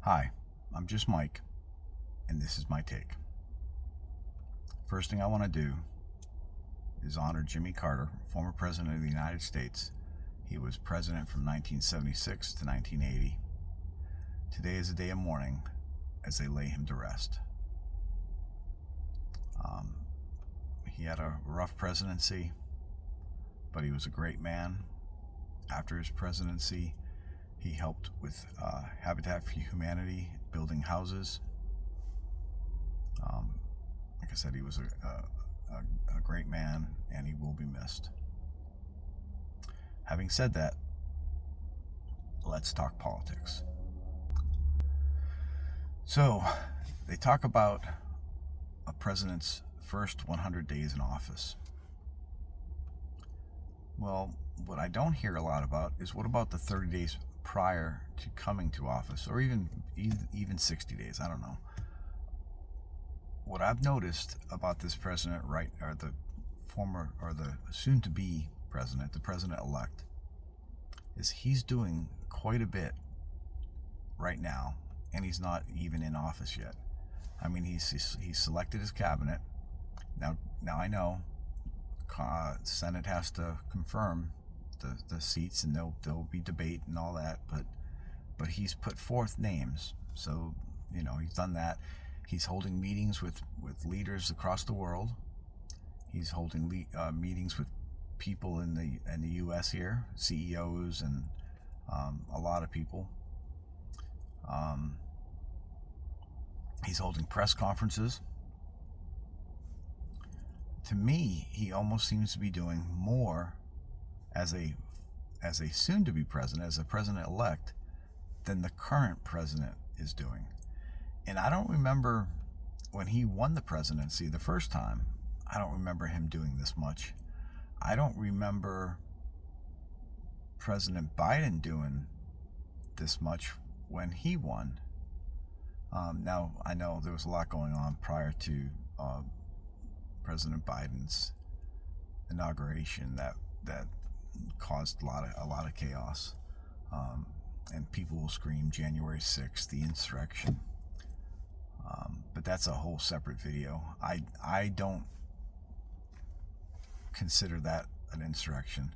Hi, I'm just Mike, and this is my take. First thing I want to do is honor Jimmy Carter, former President of the United States. He was president from 1976 to 1980. Today is a day of mourning as they lay him to rest. He had a rough presidency, but he was a great man. After his presidency, he helped with Habitat for Humanity, building houses. Like I said, he was a great man, and he will be missed. Having said that, let's talk politics. So, they talk about a president's first 100 days in office. Well, what I don't hear a lot about is what about the 30 days prior to coming to office, or even 60 days, I don't know. What I've noticed about this president, right, or the former, or the soon-to-be president, the president-elect, is he's doing quite a bit right now, and he's not even in office yet. I mean, he's selected his cabinet. Now I know Senate has to confirm the seats, and there'll be debate and all that, but he's put forth names, so he's done that. He's holding meetings with leaders across the world. He's holding meetings with people in the U.S. here, CEOs and a lot of people. He's holding press conferences. To me, he almost seems to be doing more as a soon-to-be president, as a president-elect, than the current president is doing. And I don't remember when he won the presidency the first time, I don't remember him doing this much. I don't remember President Biden doing this much when he won. Now, I know there was a lot going on prior to President Biden's inauguration that caused a lot of chaos, and people will scream January 6th, the insurrection. But that's a whole separate video. I don't consider that an insurrection.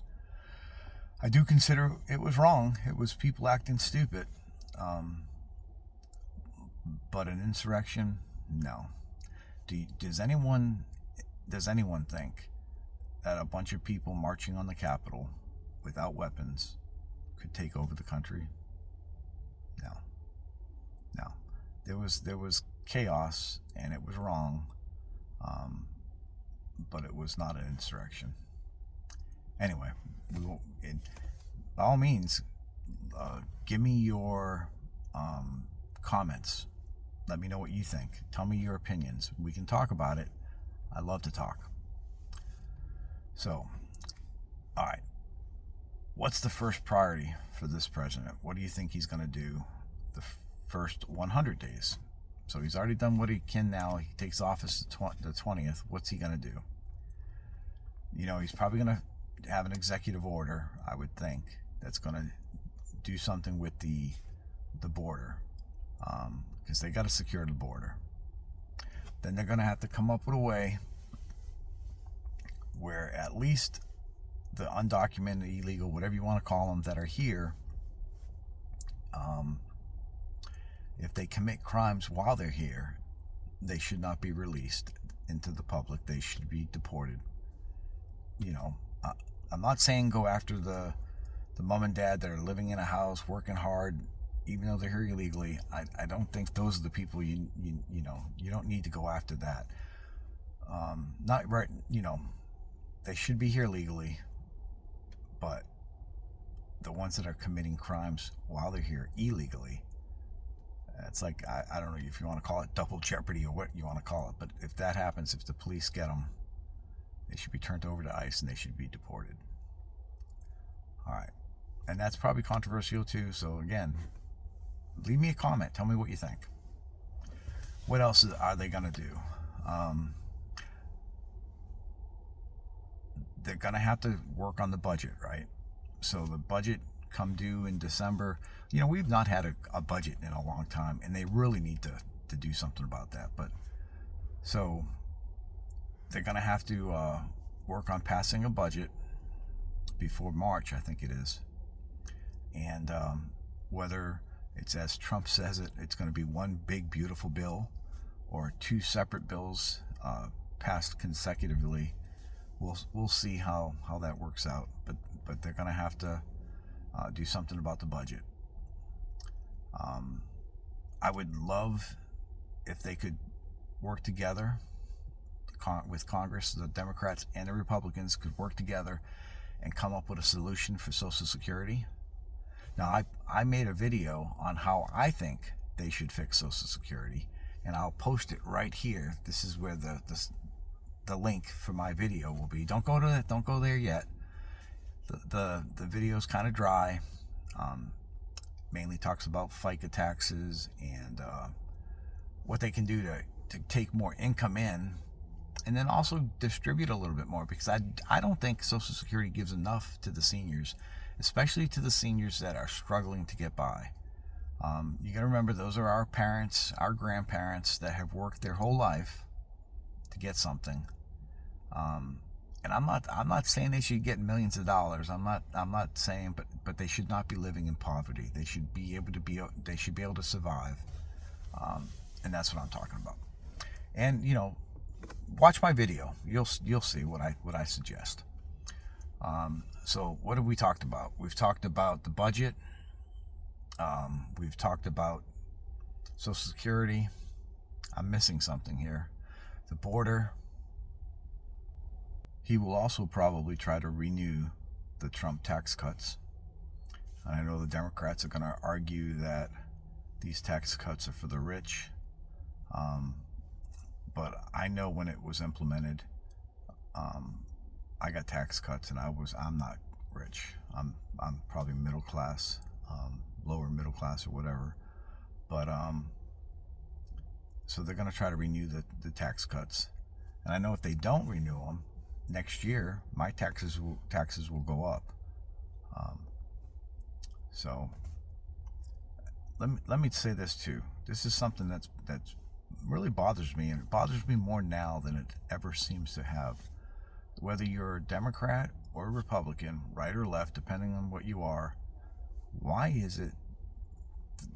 I do consider it was wrong. It was people acting stupid. But an insurrection, no. Does anyone think that a bunch of people marching on the Capitol without weapons could take over the country? No. There was chaos, and it was wrong, but it was not an insurrection. Anyway, by all means, give me your comments. Let me know what you think. Tell me your opinions. We can talk about it. I love to talk. So, all right. What's the first priority for this president? What do you think he's going to do the first 100 days? So he's already done what he can now. He takes office the 20th. What's he going to do? He's probably going to have an executive order, I would think, that's going to do something with the border, because they got to secure the border. Then they're going to have to come up with a way where at least the undocumented, illegal, whatever you want to call them, that are here, if they commit crimes while they're here, they should not be released into the public. They should be deported. I'm not saying go after the mom and dad that are living in a house, working hard, even though they're here illegally. I don't think those are the people you don't need to go after that. Not right. They should be here legally, but the ones that are committing crimes while they're here illegally, it's like, I don't know if you want to call it double jeopardy or what you want to call it, but if that happens, if the police get them, they should be turned over to ICE and they should be deported. All right. And that's probably controversial too. So again, leave me a comment. Tell me what you think. What else are they going to do? They're going to have to work on the budget, right? So the budget come due in December. We've not had a budget in a long time, and they really need to do something about that. But so they're going to have to work on passing a budget before March, I think it is. And whether it's as Trump says it's going to be one big beautiful bill or two separate bills passed consecutively, we'll see how that works out. But they're going to have to do something about the budget. I would love if they could work together with Congress. The Democrats and the Republicans could work together and come up with a solution for Social Security. Now, I made a video on how I think they should fix Social Security, and I'll post it right here. This is where the link for my video will be. Don't go there yet. The video's kind of dry. Mainly talks about FICA taxes and what they can do to take more income in, and then also distribute a little bit more, because I don't think Social Security gives enough to the seniors, especially to the seniors that are struggling to get by. You got to remember, those are our parents, our grandparents that have worked their whole life to get something. And I'm not saying they should get millions of dollars. I'm not saying, but they should not be living in poverty. They should be able to survive. And that's what I'm talking about. And watch my video. You'll see what I suggest. So what have we talked about? We've talked about the budget. We've talked about Social Security. I'm missing something here. The border. He will also probably try to renew the Trump tax cuts. And I know the Democrats are going to argue that these tax cuts are for the rich. But I know when it was implemented, I got tax cuts, and I'm not rich. I'm probably middle class, lower middle class or whatever. But so they're going to try to renew the tax cuts. And I know if they don't renew them, next year my taxes will go up. So let me say this too. This is something that's really bothers me, and it bothers me more now than it ever seems to have. Whether you're a Democrat or a Republican, right or left, depending on what you are, why is it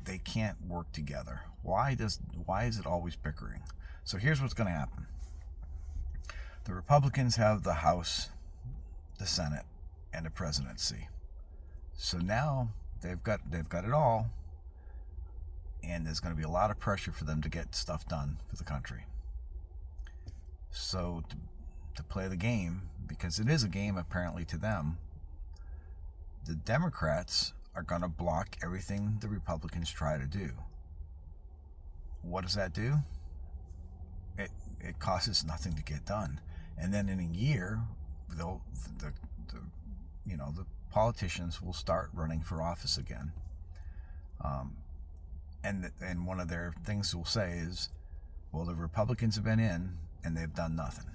they can't work together? Why is it always bickering? So here's what's going to happen. The Republicans have the House, the Senate, and the presidency. So now they've got it all, and there's going to be a lot of pressure for them to get stuff done for the country. So to play the game, because it is a game apparently to them, the Democrats are going to block everything the Republicans try to do. What does that do? It costs nothing to get done. And then in a year, the politicians will start running for office again. And one of their things we'll say is, well, the Republicans have been in and they've done nothing.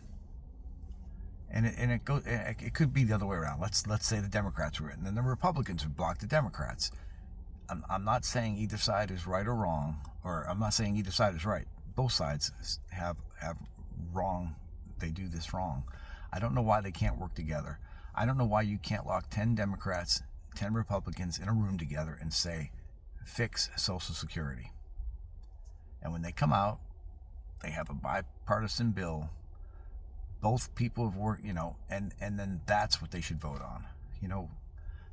And it could be the other way around. Let's say the Democrats were in, and then the Republicans would block the Democrats. I'm not saying either side is right or wrong, or I'm not saying either side is right. Both sides have wrong. They do this wrong. I don't know why they can't work together. I don't know why you can't lock 10 Democrats, 10 Republicans in a room together and say, fix Social Security. And when they come out, they have a bipartisan bill. Both people have worked, and then that's what they should vote on.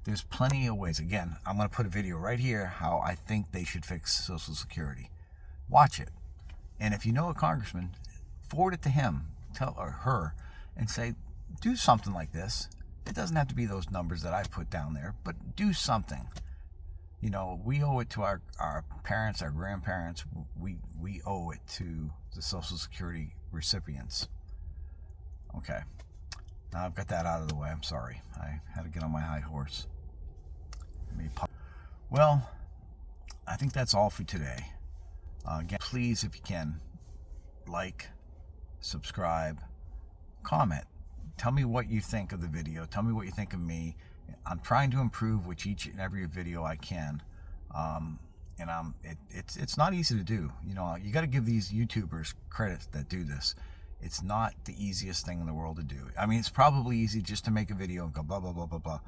There's plenty of ways. Again, I'm going to put a video right here how I think they should fix Social Security. Watch it. And if you know a congressman, forward it to him, tell or her, and say, do something like this. It doesn't have to be those numbers that I put down there, but do something. We owe it to our parents, our grandparents. We owe it to the Social Security recipients. Okay. Now I've got that out of the way. I'm sorry. I had to get on my high horse. Well, I think that's all for today. Again, please, if you can, like, subscribe, comment. Tell me what you think of the video. Tell me what you think of me. I'm trying to improve with each and every video I can. And it's not easy to do. You know, you got to give these YouTubers credit that do this. It's not the easiest thing in the world to do. I mean, it's probably easy just to make a video and go blah blah blah blah blah,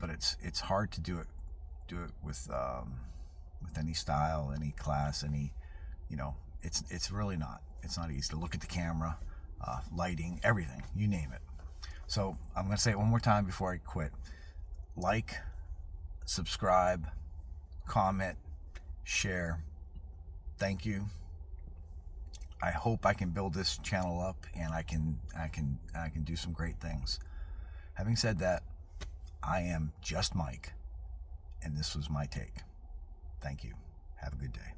but it's hard to do it with any style, any class, any, you know, it's really not. It's not easy to look at the camera, lighting, everything, you name it. So I'm going to say it one more time before I quit. Like, subscribe, comment, share. Thank you. I hope I can build this channel up, and I can do some great things. Having said that, I am just Mike, and this was my take. Thank you. Have a good day.